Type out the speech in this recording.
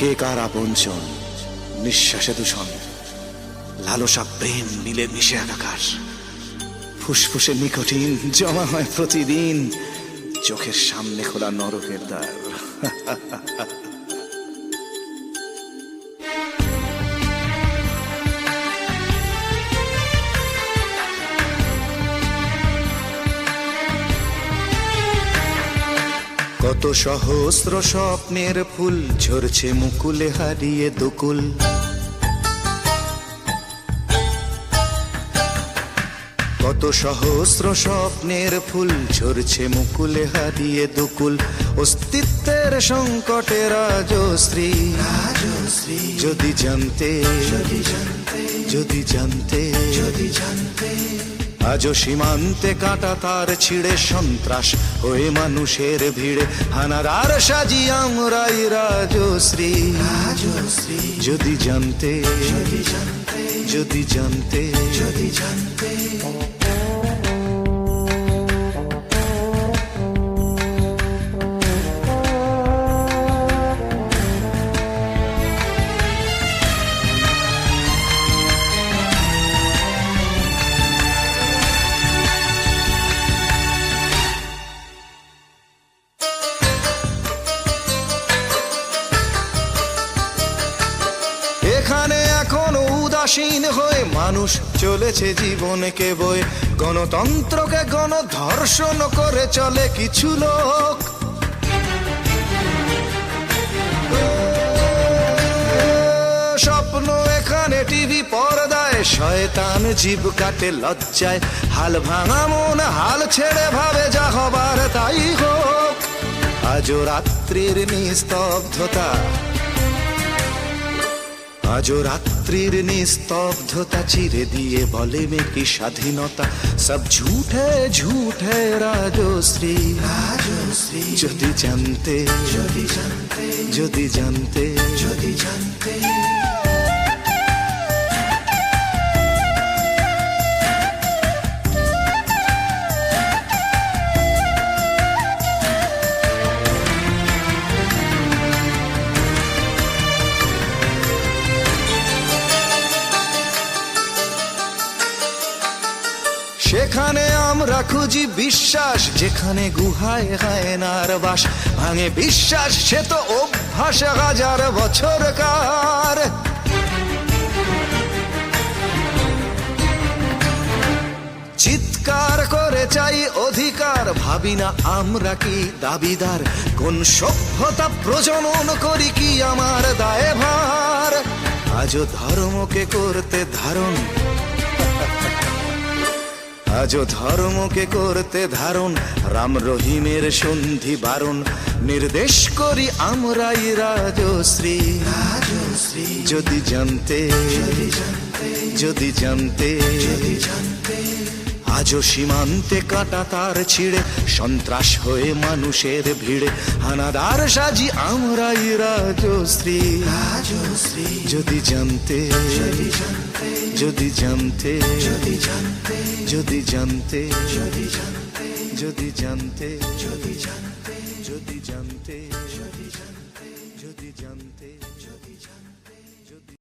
কে কার আপনজন, নিঃশ্বাসে দূষণ, লালসা প্রেম মিলে মিশে একাকার। ফুসফুসে নিকোটিন জমা হয় প্রতিদিন, চোখের সামনে খোলা নরকের দ্বার। কত সহস্র স্বপ্নের ফুল ঝরছে মুকুলে হারিয়ে দুকুল। কত সহস্র স্বপ্নের ফুল ঝরছে মুকুলে হারিয়ে দুকুল। অস্তিত্বের সংকটে রাজশ্রী, যদি জানতে, যদি জানতে আজও সীমান্তে কাটা তার ছিঁড়ে সন্ত্রাস হয়ে মানুষের ভিড়ে হানাদার সাজি আমরাই রাজশ্রী। যদি জানতে, যদি জানতে। এখানে এখন উদাসীন হয়ে মানুষ চলেছে জীবনকে বয়ে, গণতন্ত্রকে গণধর্ষণ করে চলে কিছু লোক। স্বপ্ন এখানে টিভি পর্দায়, শয়তান জীব কাটে লজ্জায়। হাল ভাঙা মন হাল ছেড়ে ভাবে যা হবার তাই হোক। আজও রাত্রির নিস্তব্ধতা, আজও রাত্রির নিস্তব্ধতা চিরে দিয়ে বলে মে কি স্বাধীনতা। সব ঝুঠে ঝুঠে রাজশ্রী। যদি জানতে, যদি জানতে, যদি জানতে, যদি জানতে। সেখানে আমরা খুঁজি বিশ্বাস, যেখানে গুহায় হায়নার বাস। ভাঙে বিশ্বাস সে তো অভ্যাস হাজার বছরকার। চিৎকার করে চাই অধিকার, ভাবি না আমরা কি দাবিদার। কোন সভ্যতা প্রজনন করি কি আমার দায়ভার। আজও ধর্মকে করতে ধারণ, আজও ধর্মকে করতে ধারণ। রাম রহিমের সন্ধি বারণ নির্দেশ করি আমরাই রাজশ্রী। যদি জানতে, যদি জানতে, আজও সীমান্তে কাটা তার ছিঁড়ে সন্ত্রাস হয়ে মানুষের ভিড়ে হানাদার সাজি আমরাই রাজশ্রী। যদি জানতে, যদি জানতে, যদি জানতে, যদি জানতে, যদি জানতে, যদি জানতে, যদি জানতে, যদি জানতে, যদি জানতে, যদি জানতে, যদি জানতে।